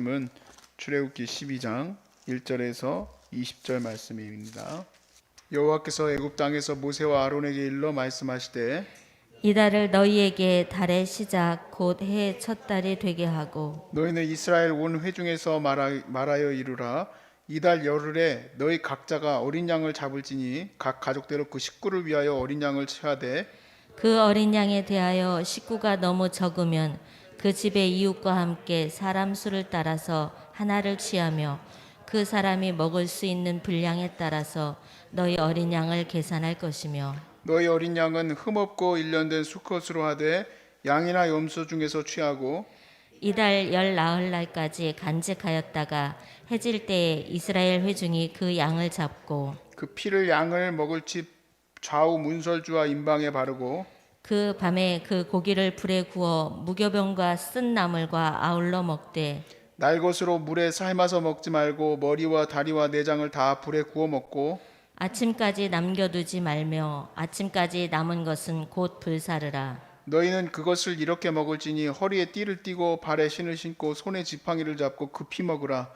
말씀은 출애굽기 12장 1절에서 20절 말씀입니다. 여호와께서 애굽 땅에서 모세와 아론에게 일러 말씀하시되 이달을 너희에게 달의 시작 곧 해의 첫 달이 되게 하고 너희는 이스라엘 온 회중에서 말하여 이르라. 이달 열흘에 너희 각자가 어린 양을 잡을지니 각 가족대로 그 식구를 위하여 어린 양을 취하되 그 어린 양에 대하여 식구가 너무 적으면 그 집의 이웃과 함께 사람 수를 따라서 하나를 취하며 그 사람이 먹을 수 있는 분량에 따라서 너희 어린 양을 계산할 것이며 너희 어린 양은 흠없고 일련된 수컷으로 하되 양이나 염소 중에서 취하고 이달 열 나흘날까지 간직하였다가 해질 때에 이스라엘 회중이 그 양을 잡고 그 피를 양을 먹을 집 좌우 문설주와 임방에 바르고 그 밤에 그 고기를 불에 구워 무교병과 쓴 나물과 아울러 먹되 날 것으로 물에 삶아서 먹지 말고 머리와 다리와 내장을 다 불에 구워 먹고 아침까지 남겨두지 말며 아침까지 남은 것은 곧 불사르라. 너희는 그것을 이렇게 먹을지니 허리에 띠를 띠고 발에 신을 신고 손에 지팡이를 잡고 급히 먹으라.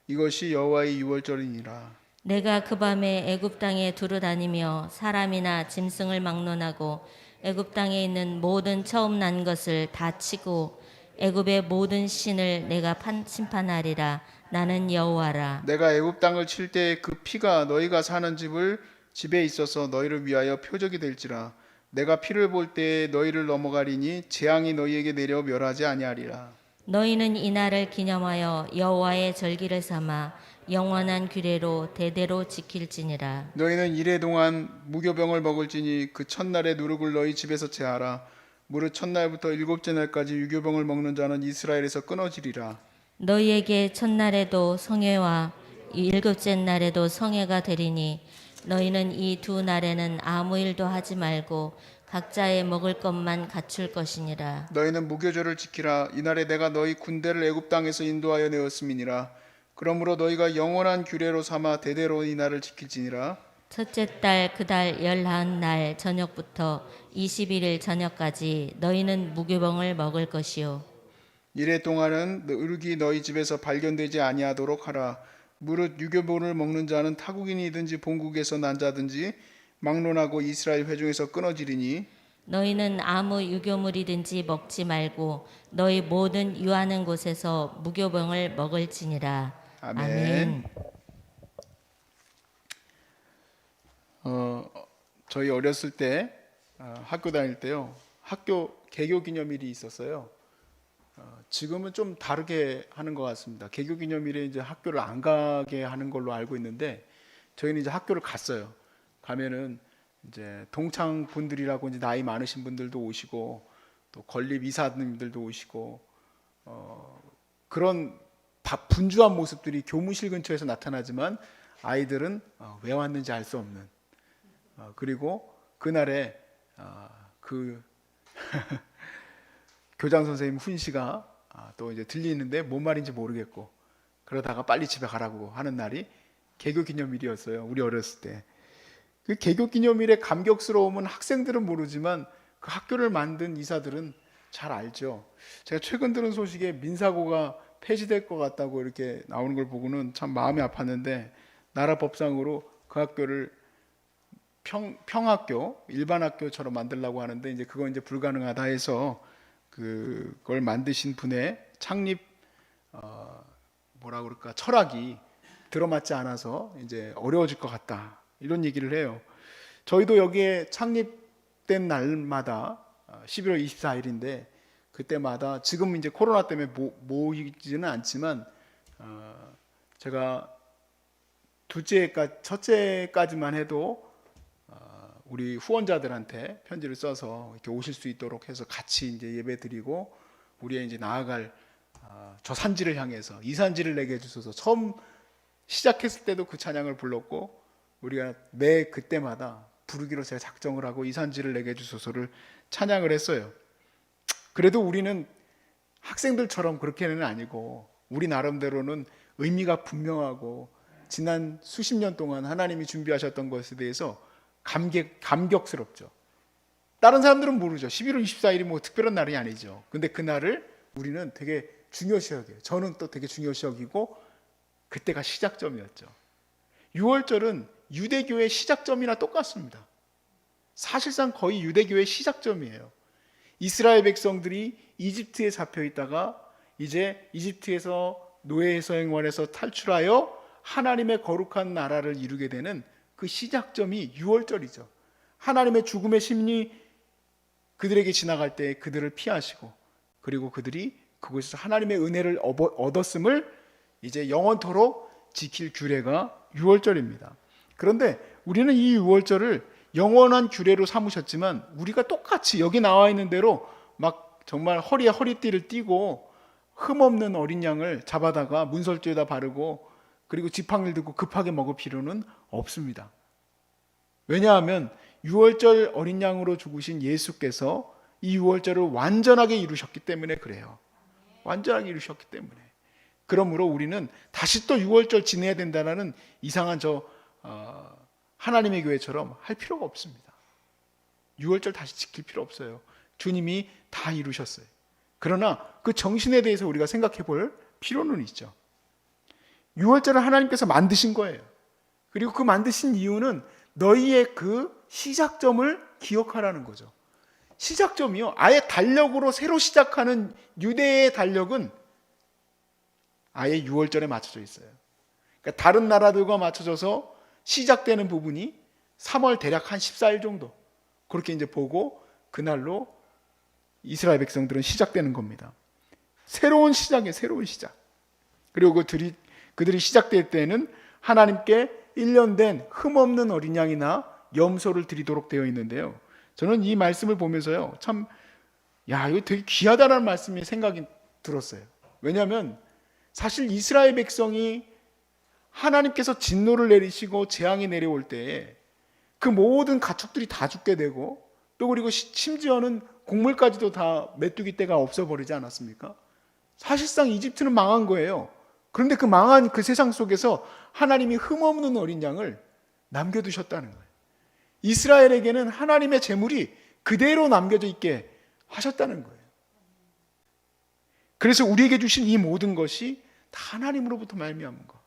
이것이 여호와의 유월절이니라. 내가 그 밤에 애굽 땅에 두루 다니며 사람이나 짐승을 막론하고 애굽 땅에 있는 모든 처음 난 것을 다 치고 애굽의 모든 신을 내가 심판하리라. 나는 여호와라. 내가 애굽 땅을 칠 때에 그 피가 너희가 사는 집에 있어서 너희를 위하여 표적이 될지라. 내가 피를 볼 때에 너희를 넘어가리니 재앙이 너희에게 내려 멸하지 아니하리라. 너희는 이날을 기념하여 여호와의 절기를 삼아 영원한 규례로 대대로 지킬지니라. 너희는 이래 동안 무교병을 먹을지니 그 첫날에 누룩을 너희 집에서 제하라. 무릇 첫날부터 일곱째 날까지 유교병을 먹는 자는 이스라엘에서 끊어지리라. 너희에게 첫날에도 성회와 일곱째 날에도 성회가 되리니 너희는 이 두 날에는 아무 일도 하지 말고 각자의 먹을 것만 갖출 것이니라. 너희는 무교절을 지키라. 이날에 내가 너희 군대를 애굽 땅에서 인도하여 내었음이니라. 그러므로 너희가 영원한 규례로 삼아 대대로 이 날을 지킬지니라. 첫째 달 그 달 열한 날 저녁부터 21일 저녁까지 너희는 무교병을 먹을 것이요 이래 동안은 의룩이 너희 집에서 발견되지 아니하도록 하라. 무릇 유교병을 먹는 자는 타국인이든지 본국에서 난 자든지 막론하고 이스라엘 회중에서 끊어지리니 너희는 아무 유교물이든지 먹지 말고 너희 모든 유하는 곳에서 무교병을 먹을지니라. 아멘. 저희 어렸을 때 학교 다닐 때요. 학교 개교 기념일이 있었어요. 지금은 좀 다르게 하는 것 같습니다. 개교 기념일에 이제 학교를 안 가게 하는 걸로 알고 있는데 저희는 이제 학교를 갔어요. 가면은 이제 동창 분들이라고 이제 나이 많으신 분들도 오시고 또 건립 이사님들도 오시고 그런 분주한 모습들이 교무실 근처에서 나타나지만 아이들은 왜 왔는지 알 수 없는 그리고 그날에 그 교장 선생님 훈시가 또 이제 들리는데 뭔 말인지 모르겠고 그러다가 빨리 집에 가라고 하는 날이 개교 기념일이었어요. 우리 어렸을 때. 그 개교 기념일의 감격스러움은 학생들은 모르지만 그 학교를 만든 이사들은 잘 알죠. 제가 최근 들은 소식에 민사고가 폐지될 것 같다고 이렇게 나오는 걸 보고는 참 마음이 아팠는데 나라 법상으로 그 학교를 평학교, 일반 학교처럼 만들려고 하는데 이제 그건 이제 불가능하다 해서 그걸 만드신 분의 창립 뭐라 그럴까 철학이 들어맞지 않아서 이제 어려워질 것 같다 이런 얘기를 해요. 저희도 여기에 창립된 날마다 11월 24일인데 그때마다 지금 이제 코로나 때문에 모이지는 않지만 제가 첫째까지만 해도 우리 후원자들한테 편지를 써서 이렇게 오실 수 있도록 해서 같이 이제 예배드리고 우리의 이제 나아갈 저 산지를 향해서 이 산지를 내게 해주소서. 처음 시작했을 때도 그 찬양을 불렀고 우리가 매 그때마다 부르기로 제가 작정을 하고 이 산지를 내게 해주소서를 찬양을 했어요. 그래도 우리는 학생들처럼 그렇게는 아니고 우리 나름대로는 의미가 분명하고 지난 수십 년 동안 하나님이 준비하셨던 것에 대해서 감격스럽죠. 다른 사람들은 모르죠. 11월 24일이 뭐 특별한 날이 아니죠. 근데 그 날을 우리는 되게 중요시 여겨요. 저는 또 되게 중요시 여기고 그때가 시작점이었죠. 유월절은 유대교의 시작점이나 똑같습니다. 사실상 거의 유대교의 시작점이에요. 이스라엘 백성들이 이집트에 잡혀 있다가 이제 이집트에서 노예 생활에서 탈출하여 하나님의 거룩한 나라를 이루게 되는 그 시작점이 유월절이죠. 하나님의 죽음의 심리 그들에게 지나갈 때 그들을 피하시고 그리고 그들이 그곳에서 하나님의 은혜를 얻었음을 이제 영원토록 지킬 규례가 유월절입니다. 그런데 우리는 이 유월절을 영원한 규례로 삼으셨지만 우리가 똑같이 여기 나와 있는 대로 막 정말 허리에 허리띠를 띠고 흠없는 어린 양을 잡아다가 문설주에다 바르고 그리고 지팡이를 들고 급하게 먹을 필요는 없습니다. 왜냐하면 유월절 어린 양으로 죽으신 예수께서 이 유월절을 완전하게 이루셨기 때문에 그래요. 완전하게 이루셨기 때문에. 그러므로 우리는 다시 또 유월절 지내야 된다는 이상한 하나님의 교회처럼 할 필요가 없습니다. 유월절 다시 지킬 필요 없어요. 주님이 다 이루셨어요. 그러나 그 정신에 대해서 우리가 생각해 볼 필요는 있죠. 유월절을 하나님께서 만드신 거예요. 그리고 그 만드신 이유는 너희의 그 시작점을 기억하라는 거죠. 시작점이요. 아예 달력으로 새로 시작하는 유대의 달력은 아예 유월절에 맞춰져 있어요. 그러니까 다른 나라들과 맞춰져서 시작되는 부분이 3월 대략 한 14일 정도 그렇게 이제 보고 그날로 이스라엘 백성들은 시작되는 겁니다. 새로운 시작이에요. 새로운 시작. 그리고 그들이 시작될 때는 하나님께 1년 된 흠없는 어린 양이나 염소를 드리도록 되어 있는데요. 저는 이 말씀을 보면서요. 참 이거 되게 귀하다는 말씀이 생각이 들었어요. 왜냐하면 사실 이스라엘 백성이 하나님께서 진노를 내리시고 재앙이 내려올 때에 그 모든 가축들이 다 죽게 되고 또 그리고 심지어는 곡물까지도 다 메뚜기 떼가 없어버리지 않았습니까? 사실상 이집트는 망한 거예요. 그런데 그 망한 그 세상 속에서 하나님이 흠없는 어린 양을 남겨두셨다는 거예요. 이스라엘에게는 하나님의 재물이 그대로 남겨져 있게 하셨다는 거예요. 그래서 우리에게 주신 이 모든 것이 다 하나님으로부터 말미암은 것.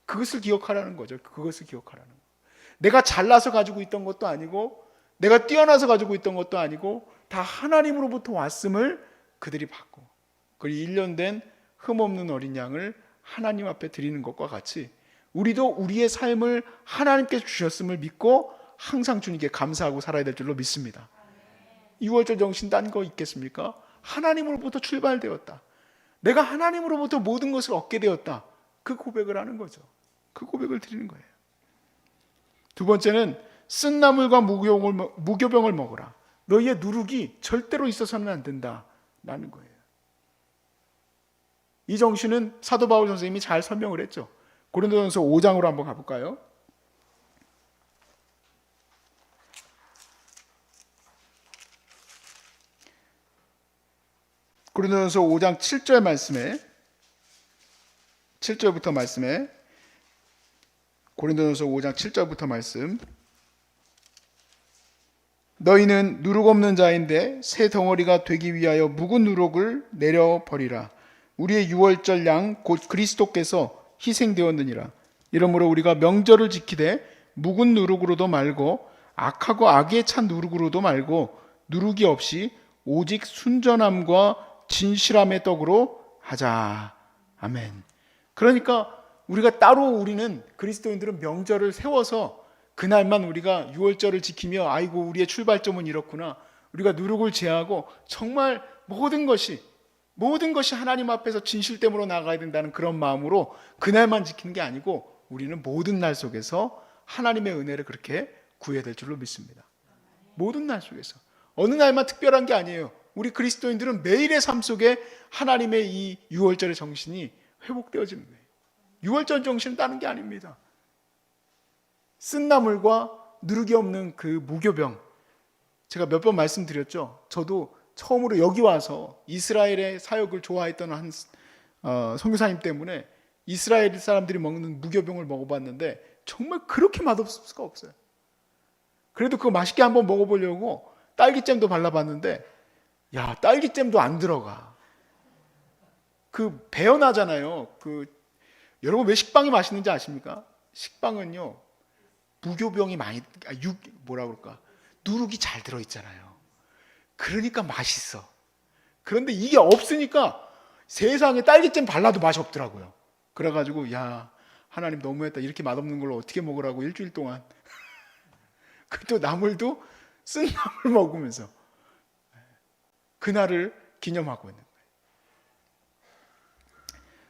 그것을 기억하라는 거죠. 그것을 기억하라는 거. 내가 잘나서 가지고 있던 것도 아니고 내가 뛰어나서 가지고 있던 것도 아니고 다 하나님으로부터 왔음을 그들이 받고 그리고 1년 된 흠없는 어린 양을 하나님 앞에 드리는 것과 같이 우리도 우리의 삶을 하나님께 주셨음을 믿고 항상 주님께 감사하고 살아야 될 줄로 믿습니다. 6월절 정신 딴 거 있겠습니까? 하나님으로부터 출발되었다. 내가 하나님으로부터 모든 것을 얻게 되었다. 그 고백을 하는 거죠. 그 고백을 드리는 거예요. 두 번째는 쓴 나물과 무교병을 먹어라. 너희의 누룩이 절대로 있어서는 안 된다. 라는 거예요. 이 정신은 사도 바울 선생님이 잘 설명을 했죠. 고린도전서 5장으로 한번 가볼까요? 고린도전서 5장 7절 말씀에 7절부터 말씀에 고린도전서 5장 7절부터 말씀 너희는 누룩 없는 자인데 새 덩어리가 되기 위하여 묵은 누룩을 내려버리라. 우리의 유월절 양 곧 그리스도께서 희생되었느니라. 이러므로 우리가 명절을 지키되 묵은 누룩으로도 말고 악하고 악에 찬 누룩으로도 말고 누룩이 없이 오직 순전함과 진실함의 떡으로 하자. 아멘. 그러니까 우리가 따로 우리는 그리스도인들은 명절을 세워서 그날만 우리가 유월절을 지키며 아이고 우리의 출발점은 이렇구나. 우리가 누룩을 제하고 정말 모든 것이 하나님 앞에서 진실됨으로 나가야 된다는 그런 마음으로 그날만 지키는 게 아니고 우리는 모든 날 속에서 하나님의 은혜를 그렇게 구해야 될 줄로 믿습니다. 모든 날 속에서. 어느 날만 특별한 게 아니에요. 우리 그리스도인들은 매일의 삶 속에 하나님의 이 유월절의 정신이 회복되어지는 거예요. 유월절 정신은 다른 게 아닙니다. 쓴 나물과 누룩이 없는 그 무교병. 제가 몇 번 말씀드렸죠. 저도 처음으로 여기 와서 이스라엘의 사역을 좋아했던 한 선교사님 때문에 이스라엘 사람들이 먹는 무교병을 먹어봤는데 정말 그렇게 맛없을 수가 없어요. 그래도 그거 맛있게 한번 먹어보려고 딸기잼도 발라봤는데 딸기잼도 안 들어가. 그 배어나잖아요. 여러분 왜 식빵이 맛있는지 아십니까? 식빵은요 무교병이 많이 뭐라 그럴까 누룩이 잘 들어 있잖아요. 그러니까 맛있어. 그런데 이게 없으니까 세상에 딸기잼 발라도 맛이 없더라고요. 그래가지고 야 하나님 너무했다. 이렇게 맛없는 걸 어떻게 먹으라고 일주일 동안 또 나물도 쓴 나물 먹으면서 그날을 기념하고 있는 거예요.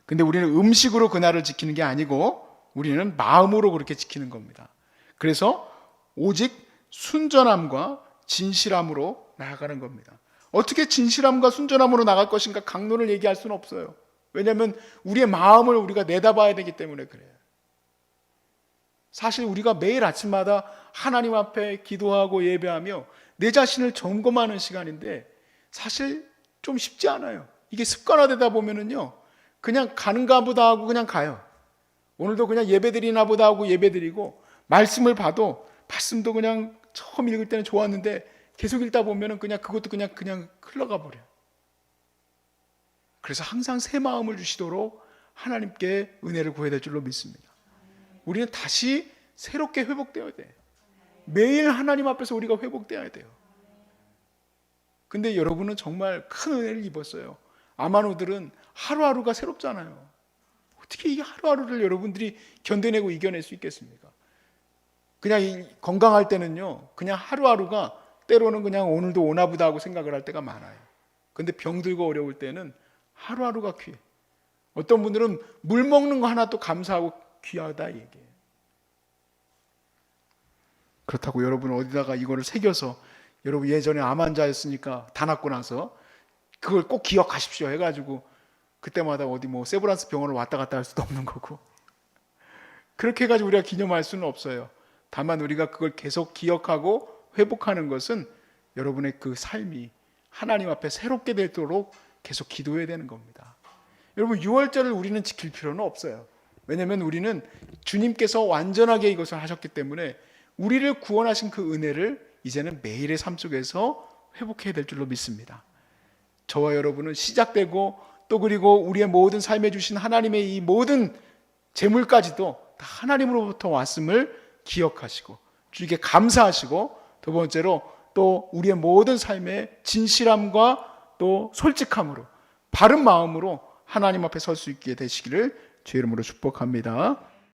근데 우리는 음식으로 그날을 지키는 게 아니고 우리는 마음으로 그렇게 지키는 겁니다. 그래서 오직 순전함과 진실함으로 나아가는 겁니다. 어떻게 진실함과 순전함으로 나갈 것인가 강론을 얘기할 수는 없어요. 왜냐하면 우리의 마음을 우리가 내다봐야 되기 때문에 그래요. 사실 우리가 매일 아침마다 하나님 앞에 기도하고 예배하며 내 자신을 점검하는 시간인데 사실 좀 쉽지 않아요. 이게 습관화되다 보면은요 그냥 가는가 보다 하고 그냥 가요. 오늘도 그냥 예배드리나 보다 하고 예배드리고 말씀을 봐도 말씀도 그냥 처음 읽을 때는 좋았는데 계속 읽다 보면은 그냥 그것도 그냥 흘러가 버려요. 그래서 항상 새 마음을 주시도록 하나님께 은혜를 구해야 될 줄로 믿습니다. 우리는 다시 새롭게 회복되어야 돼. 매일 하나님 앞에서 우리가 회복되어야 돼요. 근데 여러분은 정말 큰 은혜를 입었어요. 아마노들은 하루하루가 새롭잖아요. 어떻게 이 하루하루를 여러분들이 견뎌내고 이겨낼 수 있겠습니까? 그냥 건강할 때는요 그냥 하루하루가 때로는 그냥 오늘도 오나보다 하고 생각을 할 때가 많아요. 근데 병들고 어려울 때는 하루하루가 귀해. 어떤 분들은 물 먹는 거 하나 또 감사하고 귀하다 얘기해요. 그렇다고 여러분 어디다가 이거를 새겨서 여러분 예전에 암 환자였으니까 다 낫고 나서 그걸 꼭 기억하십시오 해가지고 그때마다 어디 뭐 세브란스 병원을 왔다 갔다 할 수도 없는 거고 그렇게 해가지고 우리가 기념할 수는 없어요. 다만 우리가 그걸 계속 기억하고 회복하는 것은 여러분의 그 삶이 하나님 앞에 새롭게 되도록 계속 기도해야 되는 겁니다. 여러분 6월절을 우리는 지킬 필요는 없어요. 왜냐하면 우리는 주님께서 완전하게 이것을 하셨기 때문에 우리를 구원하신 그 은혜를 이제는 매일의 삶 속에서 회복해야 될 줄로 믿습니다. 저와 여러분은 시작되고 또 그리고 우리의 모든 삶에 주신 하나님의 이 모든 재물까지도 다 하나님으로부터 왔음을 기억하시고 주님께 감사하시고 두 번째로 또 우리의 모든 삶의 진실함과 또 솔직함으로 바른 마음으로 하나님 앞에 설 수 있게 되시기를 주의 이름으로 축복합니다.